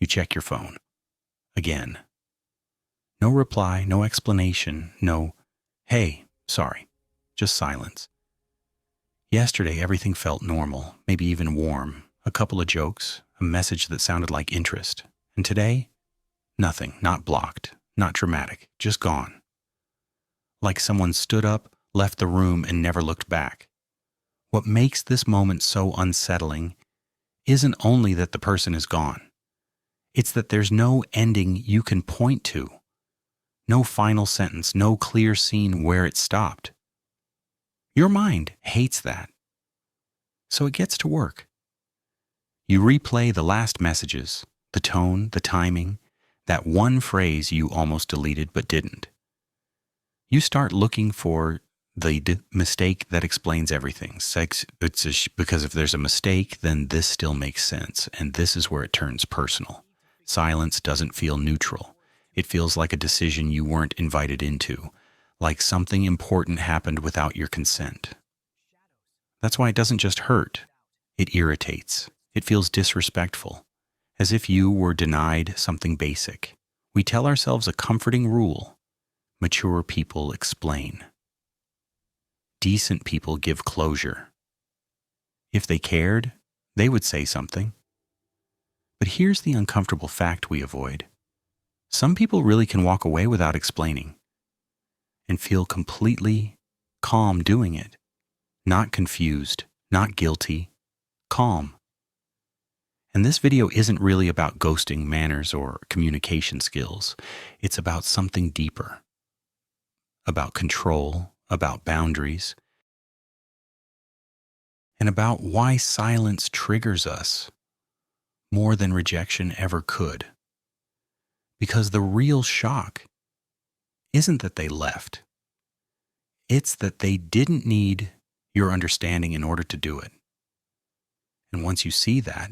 You check your phone. Again. No reply, no explanation, no, hey, sorry, just silence. Yesterday, everything felt normal, maybe even warm. A couple of jokes, a message that sounded like interest. And today, nothing, not blocked, not dramatic, just gone. Like someone stood up, left the room, and never looked back. What makes this moment so unsettling isn't only that the person is gone. It's that there's no ending you can point to. No final sentence, no clear scene where it stopped. Your mind hates that. So it gets to work. You replay the last messages, the tone, the timing, that one phrase you almost deleted but didn't. You start looking for the mistake that explains everything. Because if there's a mistake, then this still makes sense, and this is where it turns personal. Silence doesn't feel neutral. It feels like a decision you weren't invited into, like something important happened without your consent. That's why it doesn't just hurt. It irritates. It feels disrespectful, as if you were denied something basic. We tell ourselves a comforting rule. Mature people explain. Decent people give closure. If they cared, they would say something. But here's the uncomfortable fact we avoid. Some people really can walk away without explaining and feel completely calm doing it. Not confused, not guilty, calm. And this video isn't really about ghosting manners or communication skills. It's about something deeper. About control, about boundaries, and about why silence triggers us more than rejection ever could. Because the real shock isn't that they left. It's that they didn't need your understanding in order to do it. And once you see that,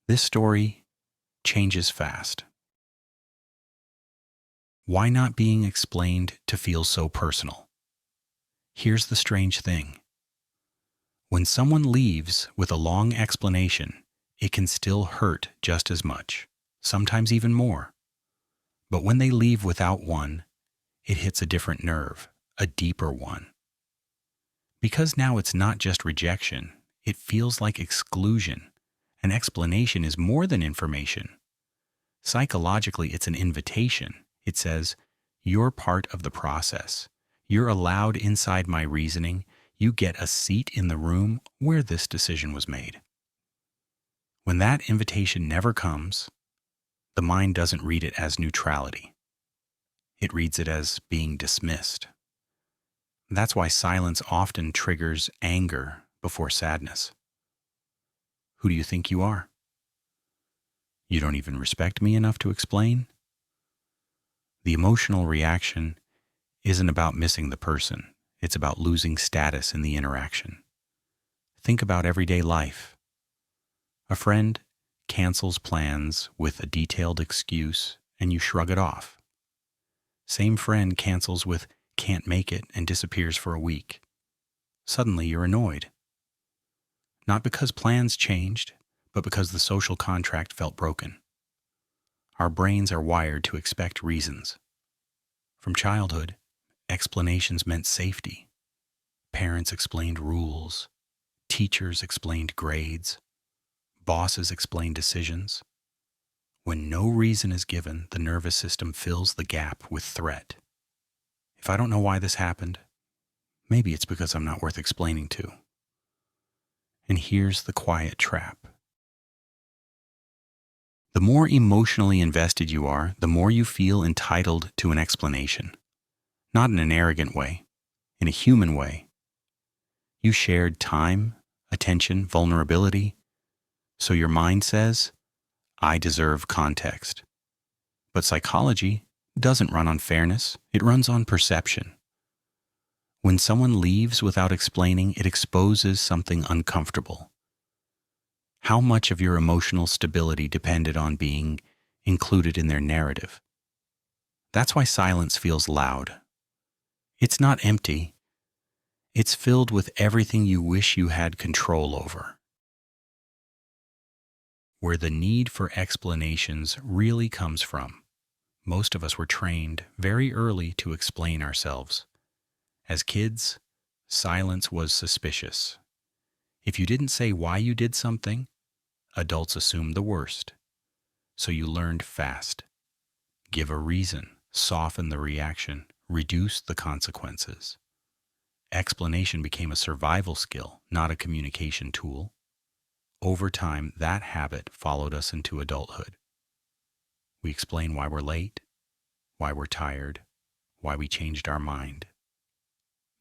this story changes fast. Why not being explained to feel so personal? Here's the strange thing. When someone leaves with a long explanation, it can still hurt just as much, sometimes even more. But when they leave without one, it hits a different nerve, a deeper one. Because now it's not just rejection, it feels like exclusion. An explanation is more than information. Psychologically, it's an invitation. It says, you're part of the process. You're allowed inside my reasoning. You get a seat in the room where this decision was made. When that invitation never comes, the mind doesn't read it as neutrality. It reads it as being dismissed. That's why silence often triggers anger before sadness. Who do you think you are? You don't even respect me enough to explain? The emotional reaction isn't about missing the person. It's about losing status in the interaction. Think about everyday life. A friend cancels plans with a detailed excuse and you shrug it off. Same friend cancels with can't make it and disappears for a week. Suddenly you're annoyed. Not because plans changed, but because the social contract felt broken. Our brains are wired to expect reasons. From childhood, explanations meant safety. Parents explained rules. Teachers explained grades. Bosses explain decisions. When no reason is given, the nervous system fills the gap with threat. If I don't know why this happened, maybe it's because I'm not worth explaining to. And here's the quiet trap. The more emotionally invested you are, the more you feel entitled to an explanation. Not in an arrogant way, in a human way. You shared time, attention, vulnerability. So your mind says, I deserve context. But psychology doesn't run on fairness, it runs on perception. When someone leaves without explaining, it exposes something uncomfortable. How much of your emotional stability depended on being included in their narrative? That's why silence feels loud. It's not empty. It's filled with everything you wish you had control over. where the need for explanations really comes from. Most of us were trained very early to explain ourselves. As kids, silence was suspicious. If you didn't say why you did something, adults assumed the worst. So you learned fast. Give a reason, soften the reaction, reduce the consequences. Explanation became a survival skill, not a communication tool. Over time, that habit followed us into adulthood. We explain why we're late, why we're tired, why we changed our mind.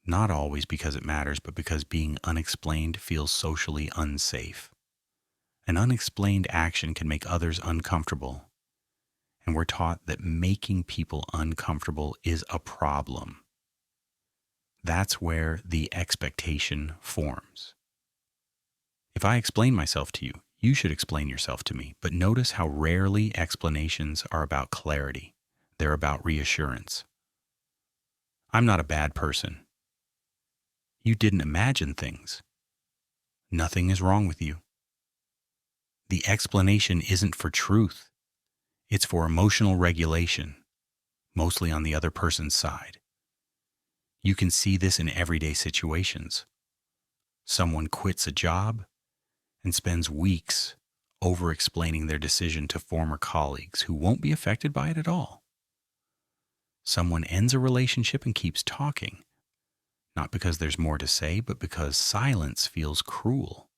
Not always because it matters, but because being unexplained feels socially unsafe. An unexplained action can make others uncomfortable, and we're taught that making people uncomfortable is a problem. That's where the expectation forms. If I explain myself to you, you should explain yourself to me. But notice how rarely explanations are about clarity. They're about reassurance. I'm not a bad person. You didn't imagine things. Nothing is wrong with you. The explanation isn't for truth. It's for emotional regulation, mostly on the other person's side. You can see this in everyday situations. Someone quits a job and spends weeks over-explaining their decision to former colleagues who won't be affected by it at all. Someone ends a relationship and keeps talking, not because there's more to say, but because silence feels cruel.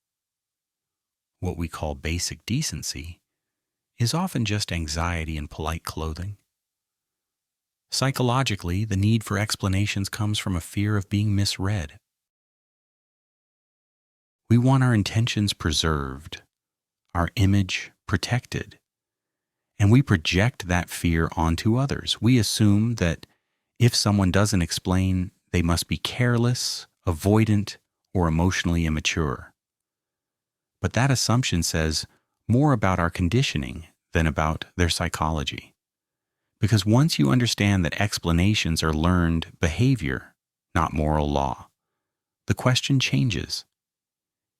What we call basic decency is often just anxiety in polite clothing. Psychologically, the need for explanations comes from a fear of being misread. We want our intentions preserved, our image protected, and we project that fear onto others. We assume that if someone doesn't explain, they must be careless, avoidant, or emotionally immature. But that assumption says more about our conditioning than about their psychology. Because once you understand that explanations are learned behavior, not moral law, the question changes.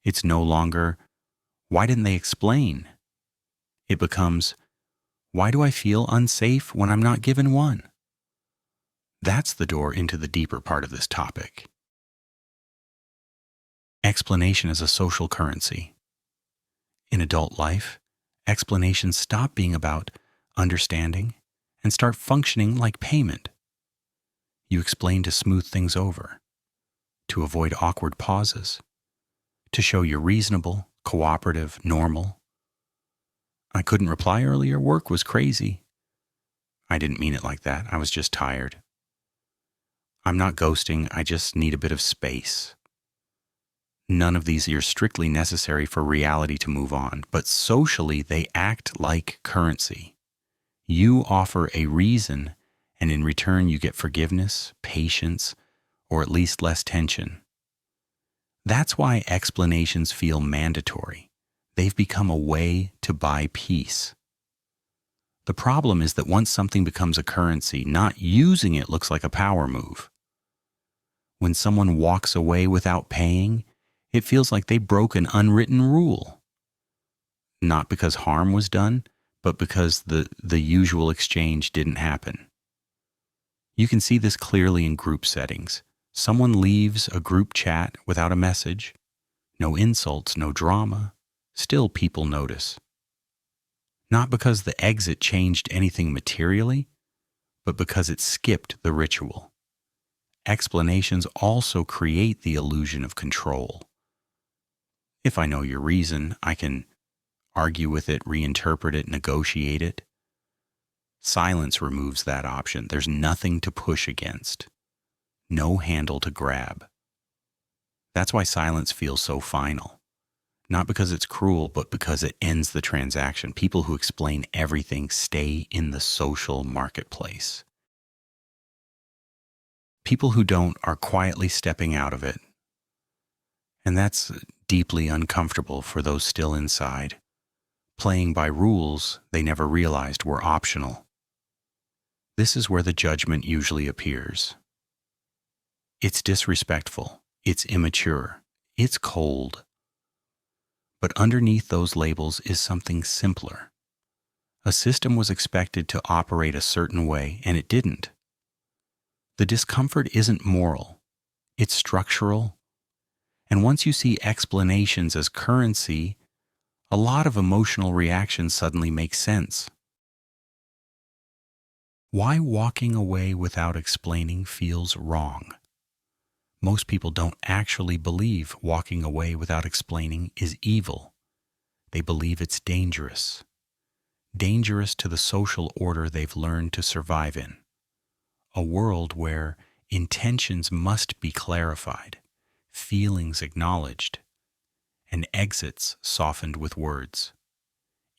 It's no longer, why didn't they explain? It becomes, why do I feel unsafe when I'm not given one? That's the door into the deeper part of this topic. Explanation as a social currency. In adult life, explanations stop being about understanding and start functioning like payment. You explain to smooth things over, to avoid awkward pauses, to show you're reasonable, cooperative, normal. I couldn't reply earlier, work was crazy. I didn't mean it like that, I was just tired. I'm not ghosting, I just need a bit of space. None of these are strictly necessary for reality to move on, but socially they act like currency. You offer a reason, and in return you get forgiveness, patience, or at least less tension. That's why explanations feel mandatory. They've become a way to buy peace. The problem is that once something becomes a currency, not using it looks like a power move. When someone walks away without paying, it feels like they broke an unwritten rule. Not because harm was done, but because the usual exchange didn't happen. You can see this clearly in group settings. Someone leaves a group chat without a message. No insults, no drama. Still people notice. Not because the exit changed anything materially, but because it skipped the ritual. Explanations also create the illusion of control. If I know your reason, I can argue with it, reinterpret it, negotiate it. Silence removes that option. There's nothing to push against. No handle to grab. That's why silence feels so final. Not because it's cruel, but because it ends the transaction. People who explain everything stay in the social marketplace. People who don't are quietly stepping out of it. And that's deeply uncomfortable for those still inside, playing by rules they never realized were optional. This is where the judgment usually appears. It's disrespectful, it's immature, it's cold. But underneath those labels is something simpler. A system was expected to operate a certain way, and it didn't. The discomfort isn't moral, it's structural. And once you see explanations as currency, a lot of emotional reactions suddenly make sense. Why walking away without explaining feels wrong? Most people don't actually believe walking away without explaining is evil. They believe it's dangerous. Dangerous to the social order they've learned to survive in. A world where intentions must be clarified, feelings acknowledged, and exits softened with words.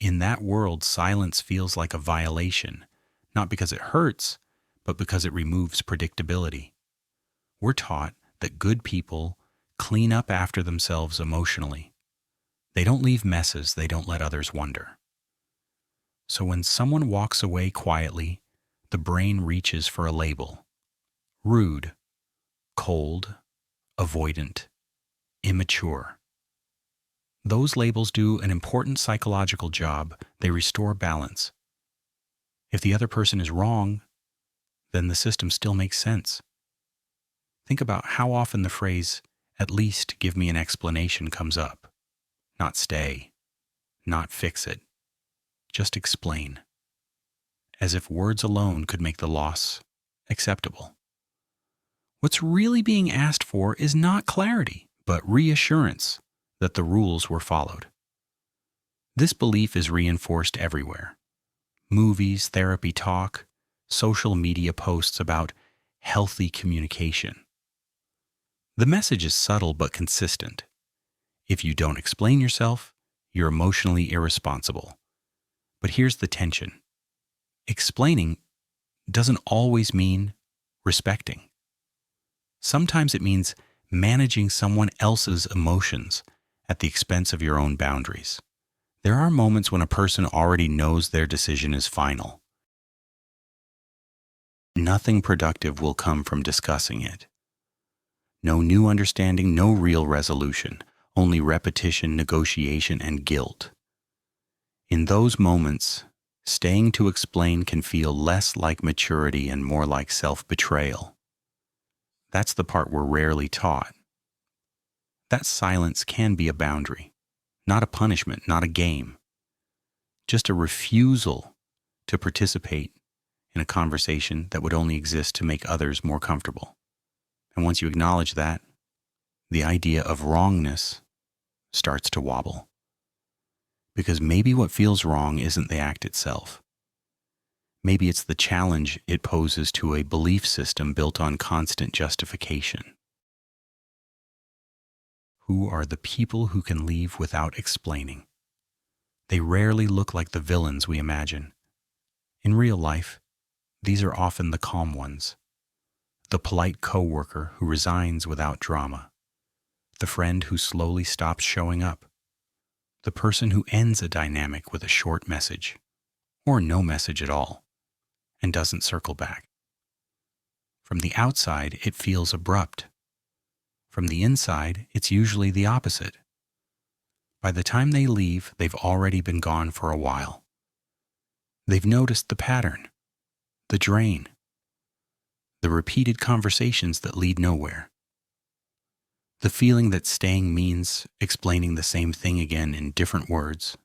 In that world, silence feels like a violation, not because it hurts, but because it removes predictability. We're taught that good people clean up after themselves emotionally. They don't leave messes they don't let others wonder. So when someone walks away quietly, the brain reaches for a label. Rude, cold, avoidant, immature. Those labels do an important psychological job. They restore balance. If the other person is wrong, then the system still makes sense. Think about how often the phrase, "at least give me an explanation," comes up. Not stay, not fix it, just explain. As if words alone could make the loss acceptable. What's really being asked for is not clarity, but reassurance that the rules were followed. This belief is reinforced everywhere. Movies, therapy talk, social media posts about healthy communication. The message is subtle but consistent. If you don't explain yourself, you're emotionally irresponsible. But here's the tension. Explaining doesn't always mean respecting. Sometimes it means managing someone else's emotions at the expense of your own boundaries. There are moments when a person already knows their decision is final. Nothing productive will come from discussing it. No new understanding, no real resolution, only repetition, negotiation, and guilt. In those moments, staying to explain can feel less like maturity and more like self-betrayal. That's the part we're rarely taught. That silence can be a boundary, not a punishment, not a game. Just a refusal to participate in a conversation that would only exist to make others more comfortable. And once you acknowledge that, the idea of wrongness starts to wobble. Because maybe what feels wrong isn't the act itself. Maybe it's the challenge it poses to a belief system built on constant justification. Who are the people who can leave without explaining? They rarely look like the villains we imagine. In real life, these are often the calm ones. The polite coworker who resigns without drama. The friend who slowly stops showing up. The person who ends a dynamic with a short message, or no message at all, and doesn't circle back. From the outside, it feels abrupt. From the inside, it's usually the opposite. By the time they leave, they've already been gone for a while. They've noticed the pattern, the drain, the repeated conversations that lead nowhere. The feeling that staying means explaining the same thing again in different words.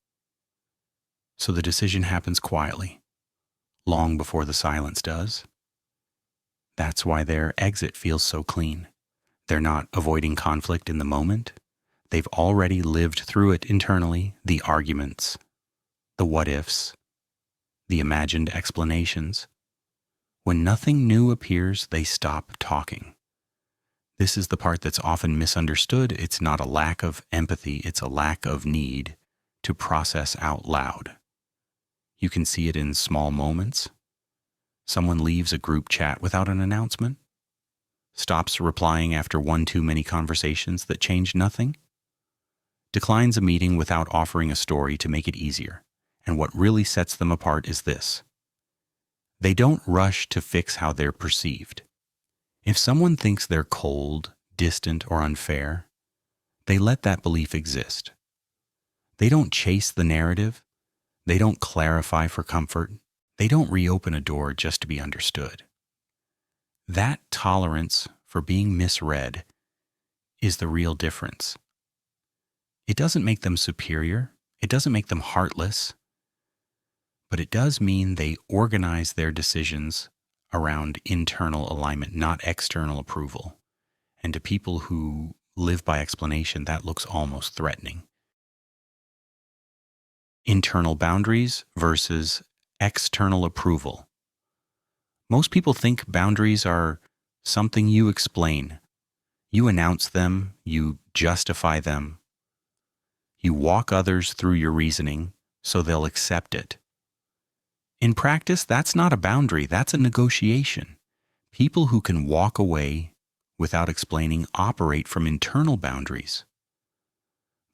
So the decision happens quietly, long before the silence does. That's why their exit feels so clean. They're not avoiding conflict in the moment. They've already lived through it internally, the arguments, the what-ifs, the imagined explanations. When nothing new appears, they stop talking. This is the part that's often misunderstood. It's not a lack of empathy, it's a lack of need to process out loud. You can see it in small moments. Someone leaves a group chat without an announcement, stops replying after one too many conversations that change nothing, declines a meeting without offering a story to make it easier. And what really sets them apart is this. They don't rush to fix how they're perceived. If someone thinks they're cold, distant, or unfair, they let that belief exist. They don't chase the narrative. They don't clarify for comfort. They don't reopen a door just to be understood. That tolerance for being misread is the real difference. It doesn't make them superior. It doesn't make them heartless. But it does mean they organize their decisions around internal alignment, not external approval. And to people who live by explanation, that looks almost threatening. Internal boundaries versus external approval. Most people think boundaries are something you explain. You announce them, you justify them. You walk others through your reasoning so they'll accept it. In practice, that's not a boundary, that's a negotiation. People who can walk away without explaining operate from internal boundaries.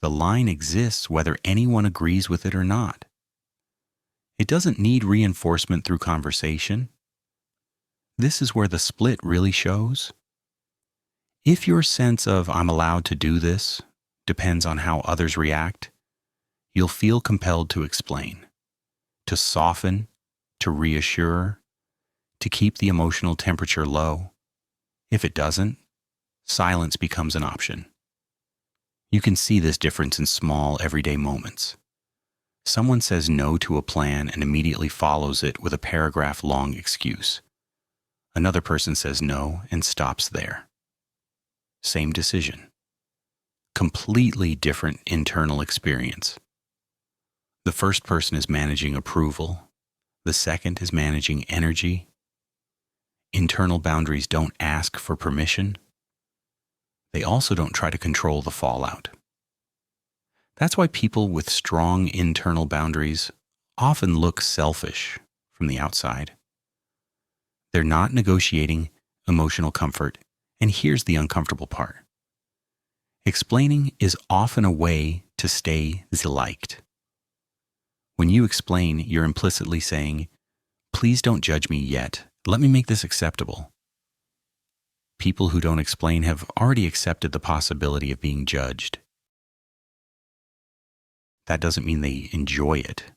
The line exists whether anyone agrees with it or not. It doesn't need reinforcement through conversation. This is where the split really shows. If your sense of "I'm allowed to do this" depends on how others react, you'll feel compelled to explain, to soften, to reassure, to keep the emotional temperature low. If it doesn't, silence becomes an option. You can see this difference in small, everyday moments. Someone says no to a plan and immediately follows it with a paragraph-long excuse. Another person says no and stops there. Same decision. Completely different internal experience. The first person is managing approval. The second is managing energy. Internal boundaries don't ask for permission. They also don't try to control the fallout. That's why people with strong internal boundaries often look selfish from the outside. They're not negotiating emotional comfort, and here's the uncomfortable part. Explaining is often a way to stay liked. When you explain, you're implicitly saying, "Please don't judge me yet. Let me make this acceptable." People who don't explain have already accepted the possibility of being judged. That doesn't mean they enjoy it.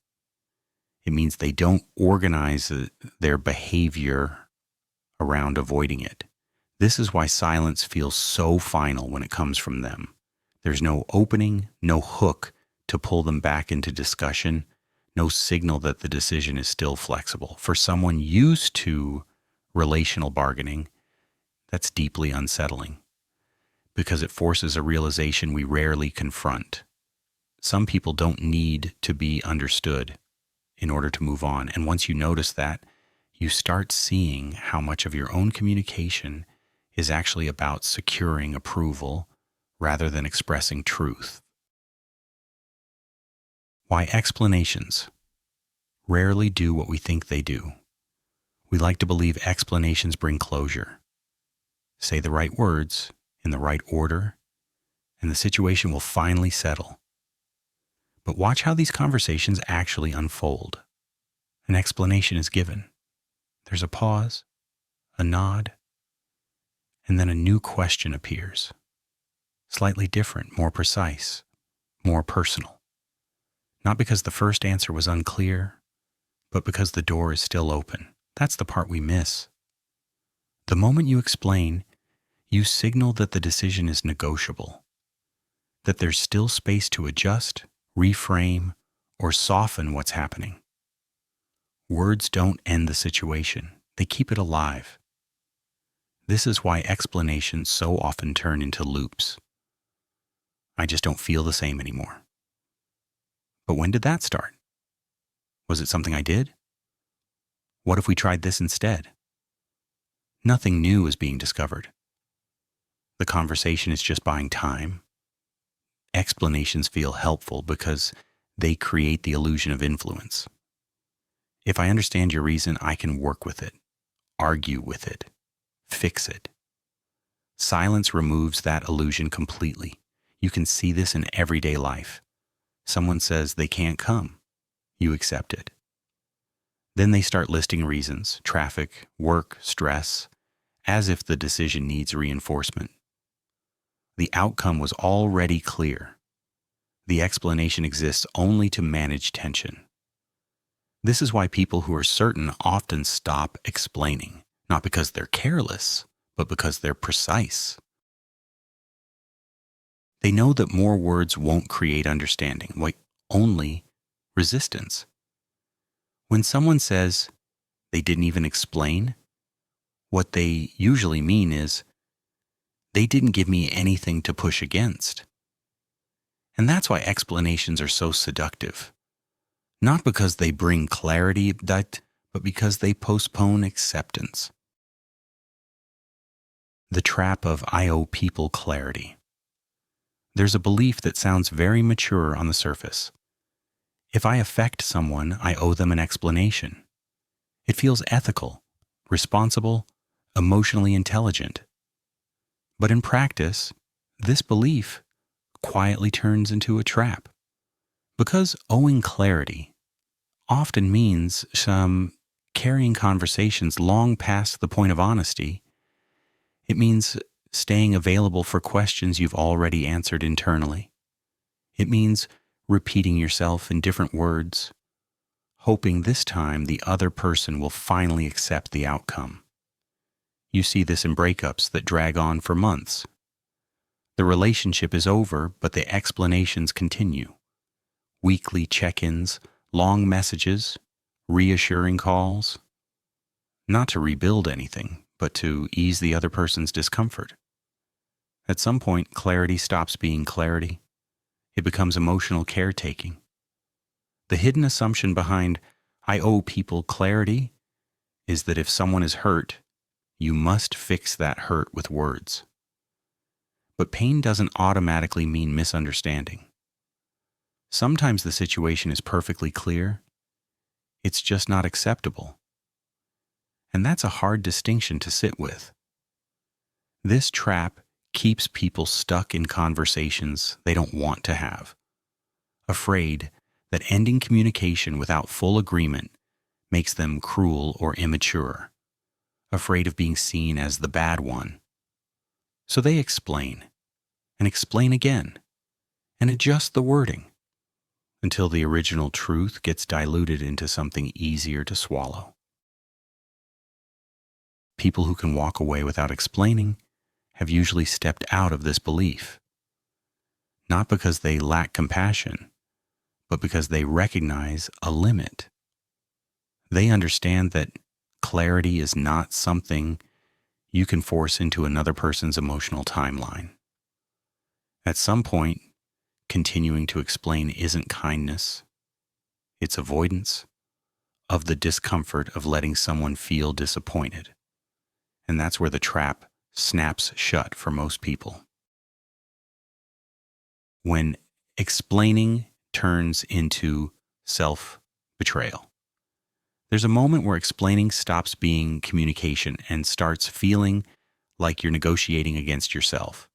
It means they don't organize their behavior around avoiding it. This is why silence feels so final when it comes from them. There's no opening, no hook to pull them back into discussion, no signal that the decision is still flexible. For someone used to relational bargaining, that's deeply unsettling because it forces a realization we rarely confront. Some people don't need to be understood in order to move on. And once you notice that, you start seeing how much of your own communication is actually about securing approval rather than expressing truth. Why explanations rarely do what we think they do. We like to believe explanations bring closure. Say the right words in the right order, and the situation will finally settle. But watch how these conversations actually unfold. An explanation is given. There's a pause, a nod, and then a new question appears. Slightly different, more precise, more personal. Not because the first answer was unclear, but because the door is still open. That's the part we miss. The moment you explain, you signal that the decision is negotiable, that there's still space to adjust, reframe, or soften what's happening. Words don't end the situation. They keep it alive. This is why explanations so often turn into loops. I just don't feel the same anymore. But when did that start? Was it something I did? What if we tried this instead? Nothing new is being discovered. The conversation is just buying time. Explanations feel helpful because they create the illusion of influence. If I understand your reason, I can work with it, argue with it, fix it. Silence removes that illusion completely. You can see this in everyday life. Someone says they can't come. You accept it. Then they start listing reasons: traffic, work, stress, as if the decision needs reinforcement. The outcome was already clear. The explanation exists only to manage tension. This is why people who are certain often stop explaining, not because they're careless, but because they're precise. They know that more words won't create understanding, only resistance. When someone says they didn't even explain, what they usually mean is, they didn't give me anything to push against. And that's why explanations are so seductive. Not because they bring clarity, but because they postpone acceptance. The trap of I owe people clarity. There's a belief that sounds very mature on the surface. If I affect someone, I owe them an explanation. It feels ethical, responsible, emotionally intelligent. But in practice, this belief quietly turns into a trap. Because owing clarity often means some carrying conversations long past the point of honesty, it means staying available for questions you've already answered internally. It means repeating yourself in different words, hoping this time the other person will finally accept the outcome. You see this in breakups that drag on for months. The relationship is over, but the explanations continue. Weekly check-ins, long messages, reassuring calls. Not to rebuild anything, but to ease the other person's discomfort. At some point, clarity stops being clarity. It becomes emotional caretaking. The hidden assumption behind I owe people clarity is that if someone is hurt, you must fix that hurt with words. But pain doesn't automatically mean misunderstanding. Sometimes the situation is perfectly clear. It's just not acceptable. And that's a hard distinction to sit with. This trap keeps people stuck in conversations they don't want to have, afraid that ending communication without full agreement makes them cruel or immature, afraid of being seen as the bad one. So they explain, and explain again, and adjust the wording until the original truth gets diluted into something easier to swallow. People who can walk away without explaining have usually stepped out of this belief, not because they lack compassion, but because they recognize a limit. They understand that clarity is not something you can force into another person's emotional timeline. At some point, continuing to explain isn't kindness, it's avoidance of the discomfort of letting someone feel disappointed. And that's where the trap snaps shut for most people. When explaining turns into self-betrayal, there's a moment where explaining stops being communication and starts feeling like you're negotiating against yourself.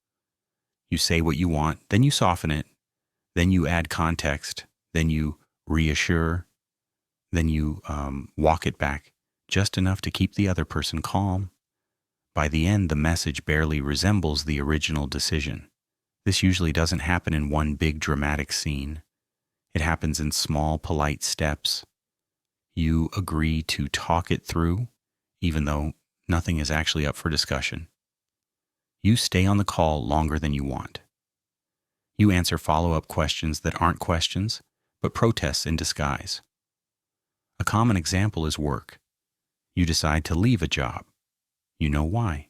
You say what you want, then you soften it, then you add context, then you reassure, then you walk it back just enough to keep the other person calm. By the end, the message barely resembles the original decision. This usually doesn't happen in one big dramatic scene. It happens in small, polite steps. You agree to talk it through, even though nothing is actually up for discussion. You stay on the call longer than you want. You answer follow-up questions that aren't questions, but protests in disguise. A common example is work. You decide to leave a job. You know why.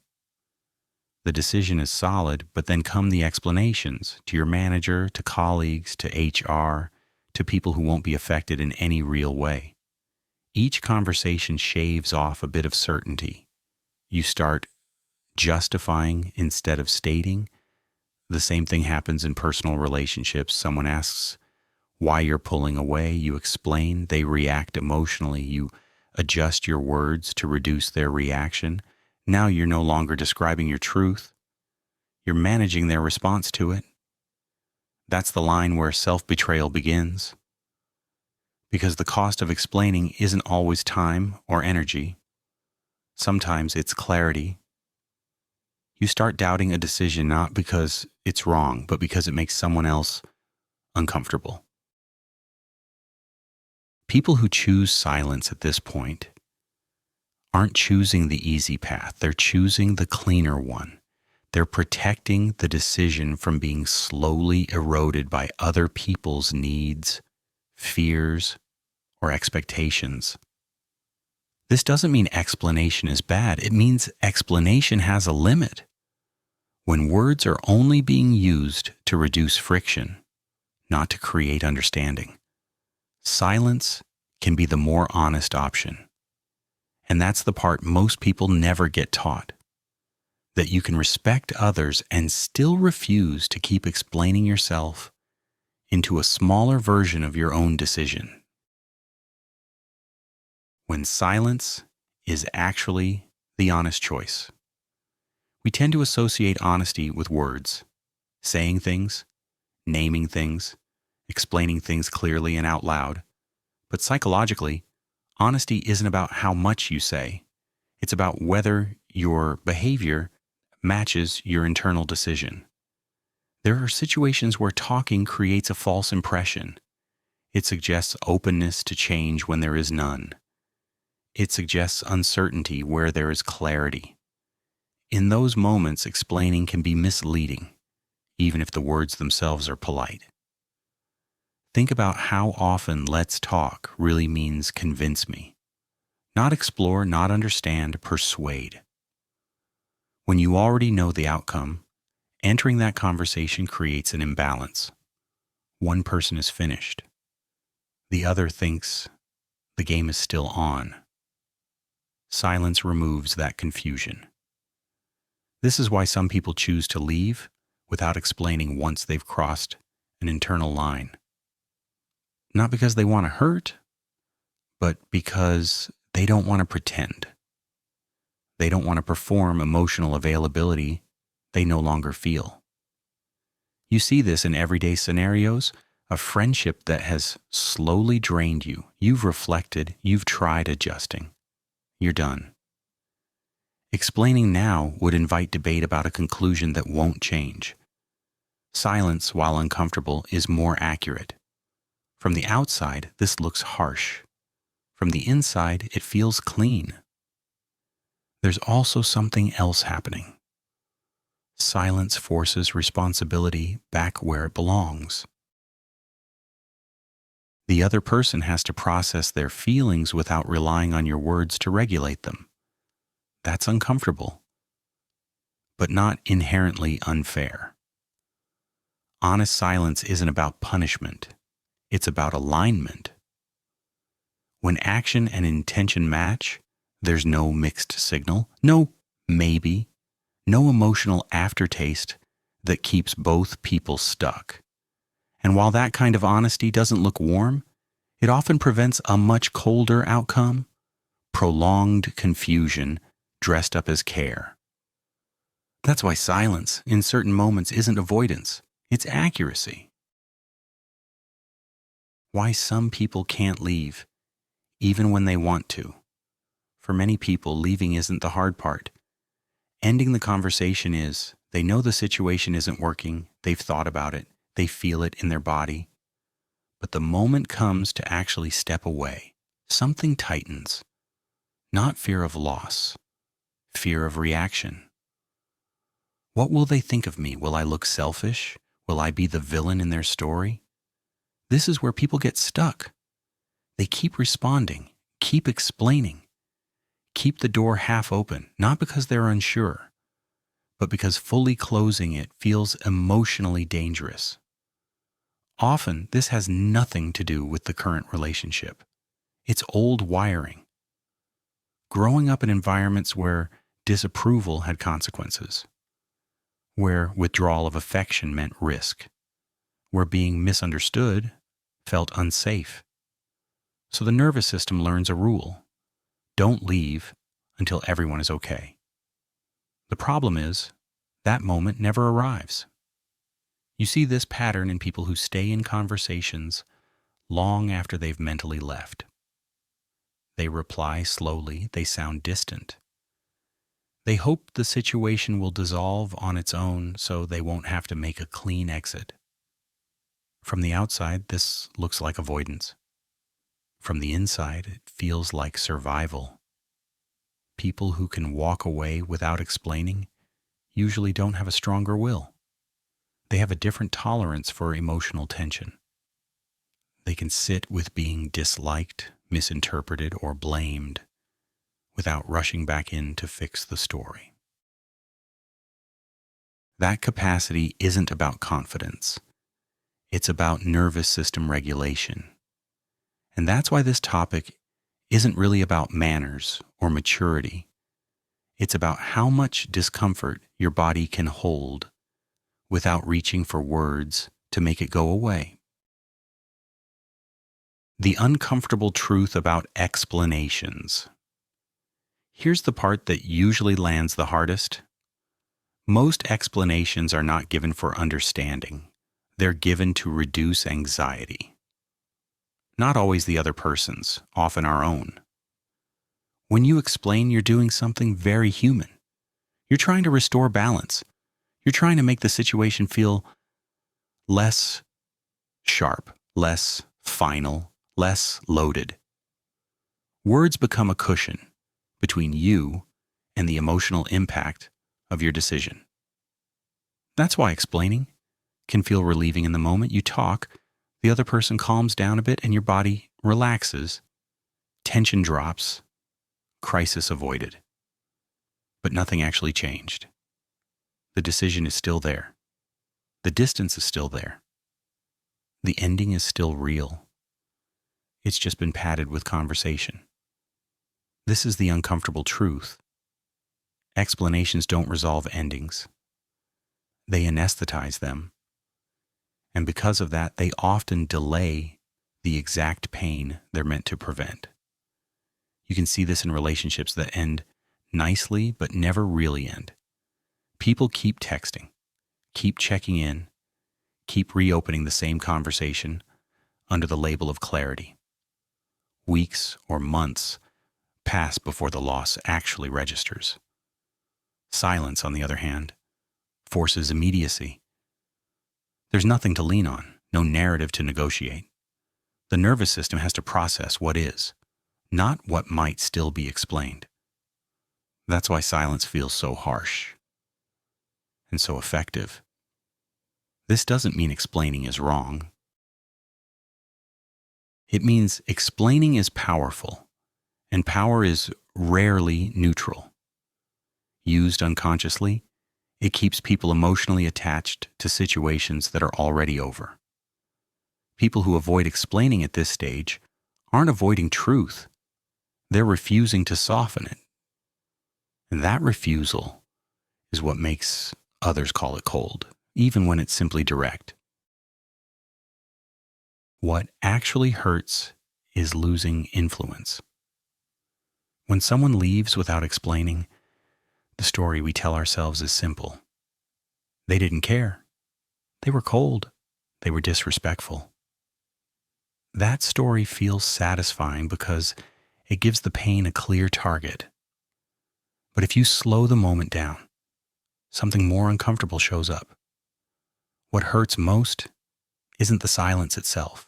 The decision is solid, but then come the explanations to your manager, to colleagues, to HR, to people who won't be affected in any real way. Each conversation shaves off a bit of certainty. You start justifying instead of stating. The same thing happens in personal relationships. Someone asks why you're pulling away. You explain. They react emotionally. You adjust your words to reduce their reaction. Now you're no longer describing your truth. You're managing their response to it. That's the line where self-betrayal begins. Because the cost of explaining isn't always time or energy. Sometimes it's clarity. You start doubting a decision not because it's wrong, but because it makes someone else uncomfortable. People who choose silence at this point aren't choosing the easy path, they're choosing the cleaner one. They're protecting the decision from being slowly eroded by other people's needs, fears, or expectations. This doesn't mean explanation is bad. It means explanation has a limit. When words are only being used to reduce friction, not to create understanding, silence can be the more honest option. And that's the part most people never get taught. That you can respect others and still refuse to keep explaining yourself into a smaller version of your own decision. When silence is actually the honest choice. We tend to associate honesty with words, saying things, naming things, explaining things clearly and out loud. But psychologically, honesty isn't about how much you say. It's about whether your behavior matches your internal decision. There are situations where talking creates a false impression. It suggests openness to change when there is none. It suggests uncertainty where there is clarity. In those moments, explaining can be misleading, even if the words themselves are polite. Think about how often "let's talk" really means convince me. Not explore, not understand, persuade. When you already know the outcome, entering that conversation creates an imbalance. One person is finished. The other thinks the game is still on. Silence removes that confusion. This is why some people choose to leave without explaining once they've crossed an internal line. Not because they want to hurt, but because they don't want to pretend. They don't want to perform emotional availability they no longer feel. You see this in everyday scenarios, a friendship that has slowly drained you. You've reflected, you've tried adjusting. You're done. Explaining now would invite debate about a conclusion that won't change. Silence, while uncomfortable, is more accurate. From the outside, this looks harsh. From the inside, it feels clean. There's also something else happening. Silence forces responsibility back where it belongs. The other person has to process their feelings without relying on your words to regulate them. That's uncomfortable, but not inherently unfair. Honest silence isn't about punishment. It's about alignment. When action and intention match, there's no mixed signal, no maybe, no emotional aftertaste that keeps both people stuck. And while that kind of honesty doesn't look warm, it often prevents a much colder outcome, prolonged confusion dressed up as care. That's why silence in certain moments isn't avoidance, it's accuracy. Why some people can't leave, even when they want to. For many people, leaving isn't the hard part. Ending the conversation is. They know the situation isn't working, they've thought about it, they feel it in their body. But the moment comes to actually step away. Something tightens. Not fear of loss, fear of reaction. What will they think of me? Will I look selfish? Will I be the villain in their story? This is where people get stuck. They keep responding, keep explaining, keep the door half open, not because they're unsure, but because fully closing it feels emotionally dangerous. Often, this has nothing to do with the current relationship. It's old wiring. Growing up in environments where disapproval had consequences, where withdrawal of affection meant risk, where being misunderstood felt unsafe. So the nervous system learns a rule: don't leave until everyone is okay. The problem is, that moment never arrives. You see this pattern in people who stay in conversations long after they've mentally left. They reply slowly, they sound distant. They hope the situation will dissolve on its own so they won't have to make a clean exit. From the outside, this looks like avoidance. From the inside, it feels like survival. People who can walk away without explaining usually don't have a stronger will. They have a different tolerance for emotional tension. They can sit with being disliked, misinterpreted, or blamed without rushing back in to fix the story. That capacity isn't about confidence. It's about nervous system regulation. And that's why this topic isn't really about manners or maturity. It's about how much discomfort your body can hold without reaching for words to make it go away. The uncomfortable truth about explanations. Here's the part that usually lands the hardest. Most explanations are not given for understanding. They're given to reduce anxiety. Not always the other person's, often our own. When you explain, you're doing something very human. You're trying to restore balance. You're trying to make the situation feel less sharp, less final, less loaded. Words become a cushion between you and the emotional impact of your decision. That's why explaining can feel relieving in the moment. You talk, the other person calms down a bit, and your body relaxes. Tension drops, crisis avoided. But nothing actually changed. The decision is still there. The distance is still there. The ending is still real. It's just been padded with conversation. This is the uncomfortable truth. Explanations don't resolve endings. They anesthetize them. And because of that, they often delay the exact pain they're meant to prevent. You can see this in relationships that end nicely but never really end. People keep texting, keep checking in, keep reopening the same conversation under the label of clarity. Weeks or months pass before the loss actually registers. Silence, on the other hand, forces immediacy. There's nothing to lean on, no narrative to negotiate. The nervous system has to process what is, not what might still be explained. That's why silence feels so harsh and so effective. This doesn't mean explaining is wrong. It means explaining is powerful, and power is rarely neutral. Used unconsciously, it keeps people emotionally attached to situations that are already over. People who avoid explaining at this stage aren't avoiding truth. They're refusing to soften it. And that refusal is what makes others call it cold, even when it's simply direct. What actually hurts is losing influence. When someone leaves without explaining, the story we tell ourselves is simple. They didn't care. They were cold. They were disrespectful. That story feels satisfying because it gives the pain a clear target. But if you slow the moment down, something more uncomfortable shows up. What hurts most isn't the silence itself.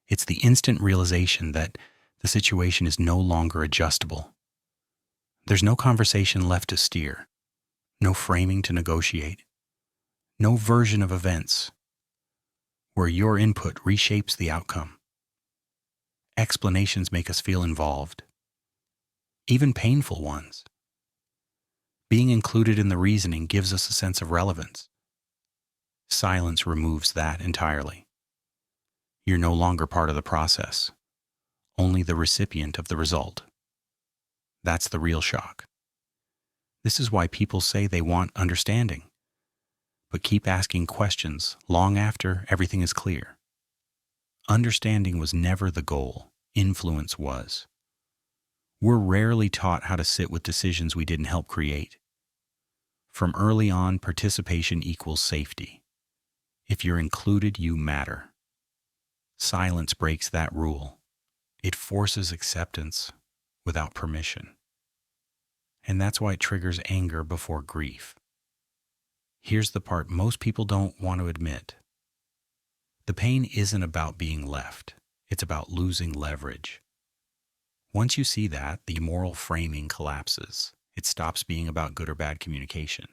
It's the instant realization that the situation is no longer adjustable. There's no conversation left to steer, no framing to negotiate, no version of events where your input reshapes the outcome. Explanations make us feel involved, even painful ones. Being included in the reasoning gives us a sense of relevance. Silence removes that entirely. You're no longer part of the process, only the recipient of the result. That's the real shock. This is why people say they want understanding, but keep asking questions long after everything is clear. Understanding was never the goal. Influence was. We're rarely taught how to sit with decisions we didn't help create. From early on, participation equals safety. If you're included, you matter. Silence breaks that rule. It forces acceptance without permission. And that's why it triggers anger before grief. Here's the part most people don't want to admit. The The pain isn't about being left. It's about losing leverage. Once you see that, the moral framing collapses. It stops being about good or bad communication.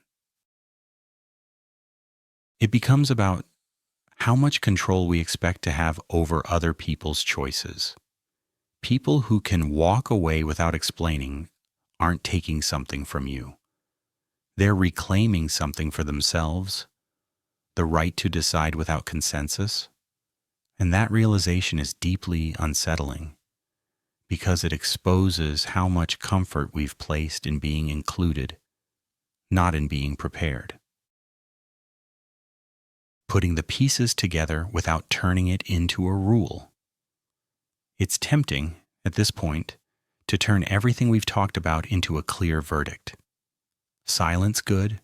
It becomes about how much control we expect to have over other people's choices. People who can walk away without explaining aren't taking something from you. They're reclaiming something for themselves, the right to decide without consensus. And that realization is deeply unsettling because it exposes how much comfort we've placed in being included, not in being prepared. Putting the pieces together without turning it into a rule. It's tempting, at this point, to turn everything we've talked about into a clear verdict. Silence good,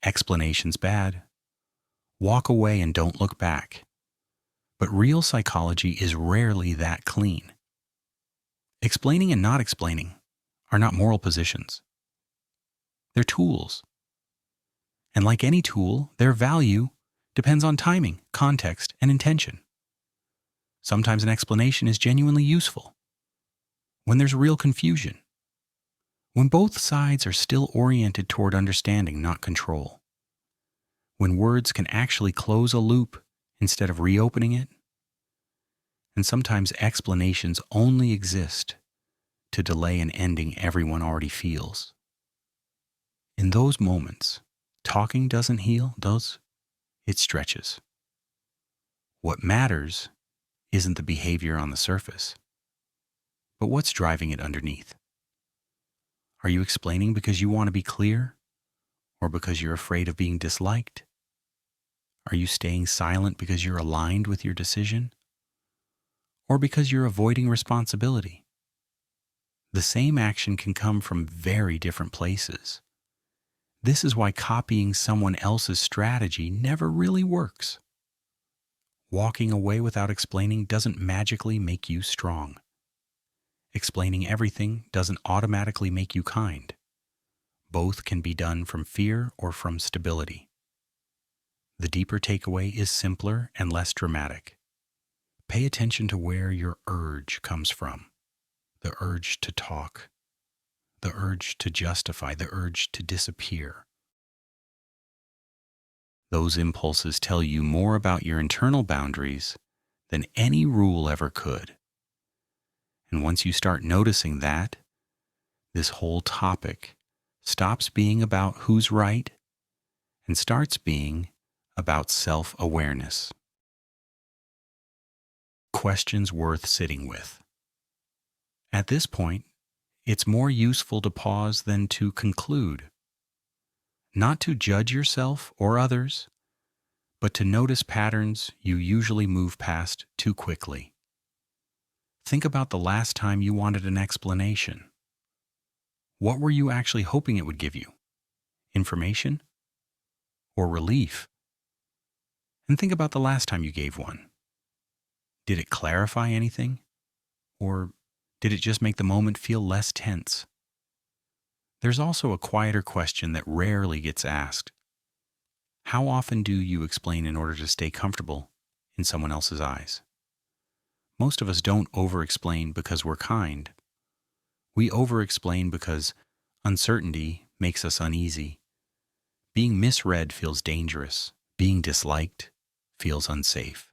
explanations bad. Walk away and don't look back. But real psychology is rarely that clean. Explaining and not explaining are not moral positions. They're tools. And like any tool, their value depends on timing, context, and intention. Sometimes an explanation is genuinely useful. When there's real confusion. When both sides are still oriented toward understanding, not control. When words can actually close a loop instead of reopening it. And sometimes explanations only exist to delay an ending everyone already feels. In those moments, talking doesn't heal, it stretches. What matters isn't the behavior on the surface, but what's driving it underneath. Are you explaining because you want to be clear, or because you're afraid of being disliked? Are you staying silent because you're aligned with your decision, or because you're avoiding responsibility? The same action can come from very different places. This is why copying someone else's strategy never really works. Walking away without explaining doesn't magically make you strong. Explaining everything doesn't automatically make you kind. Both can be done from fear or from stability. The deeper takeaway is simpler and less dramatic. Pay attention to where your urge comes from. The urge to talk. The urge to justify. The urge to disappear. Those impulses tell you more about your internal boundaries than any rule ever could. And once you start noticing that, this whole topic stops being about who's right and starts being about self-awareness. Questions worth sitting with. At this point, it's more useful to pause than to conclude. Not to judge yourself or others, but to notice patterns you usually move past too quickly. Think about the last time you wanted an explanation. What were you actually hoping it would give you? Information? Or relief? And think about the last time you gave one. Did it clarify anything? Or did it just make the moment feel less tense? There's also a quieter question that rarely gets asked. How often do you explain in order to stay comfortable in someone else's eyes? Most of us don't over-explain because we're kind. We over-explain because uncertainty makes us uneasy. Being misread feels dangerous. Being disliked feels unsafe.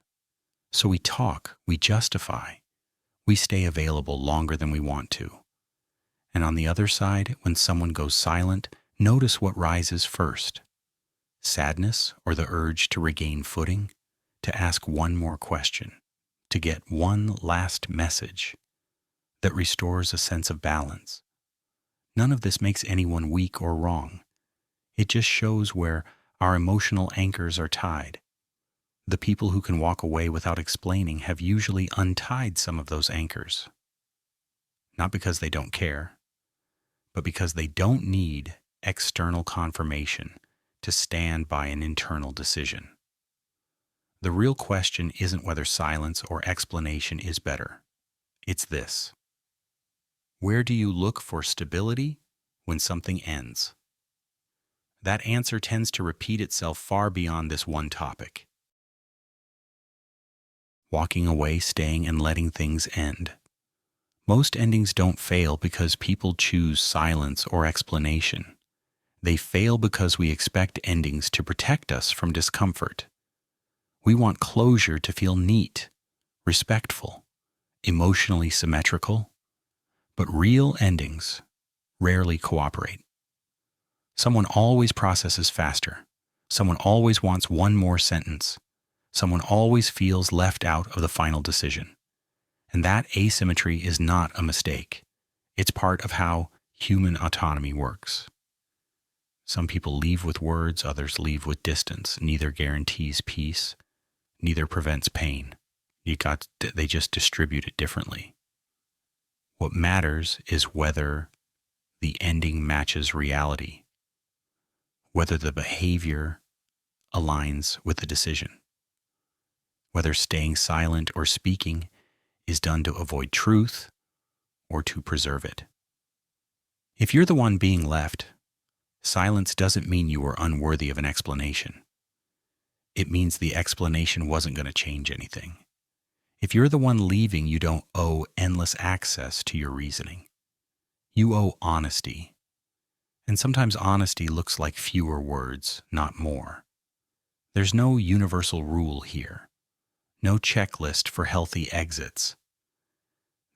So we talk, we justify, we stay available longer than we want to. And on the other side, when someone goes silent, notice what rises first. Sadness or the urge to regain footing, to ask one more question, to get one last message that restores a sense of balance. None of this makes anyone weak or wrong. It just shows where our emotional anchors are tied. The people who can walk away without explaining have usually untied some of those anchors. Not because they don't care, but because they don't need external confirmation to stand by an internal decision. The real question isn't whether silence or explanation is better. It's this. Where do you look for stability when something ends? That answer tends to repeat itself far beyond this one topic. walking away, staying, and letting things end. Most endings don't fail because people choose silence or explanation. They fail because we expect endings to protect us from discomfort. We want closure to feel neat, respectful, emotionally symmetrical, but real endings rarely cooperate. Someone always processes faster. Someone always wants one more sentence. Someone always feels left out of the final decision. And that asymmetry is not a mistake. It's part of how human autonomy works. Some people leave with words, others leave with distance. Neither guarantees peace, neither prevents pain. They just distribute it differently. What matters is whether the ending matches reality, whether the behavior aligns with the decision, whether staying silent or speaking is done to avoid truth or to preserve it. If you're the one being left, silence doesn't mean you were unworthy of an explanation. It means the explanation wasn't going to change anything. If you're the one leaving, you don't owe endless access to your reasoning. You owe honesty. And sometimes honesty looks like fewer words, not more. There's no universal rule here. No checklist for healthy exits.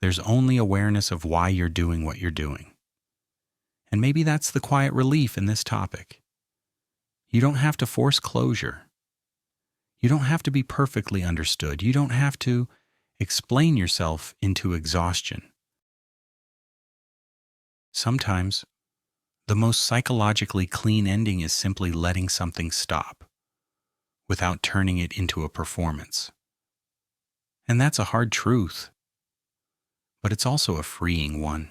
There's only awareness of why you're doing what you're doing. And maybe that's the quiet relief in this topic. You don't have to force closure. You don't have to be perfectly understood. You don't have to explain yourself into exhaustion. Sometimes, the most psychologically clean ending is simply letting something stop without turning it into a performance. And that's a hard truth, but it's also a freeing one.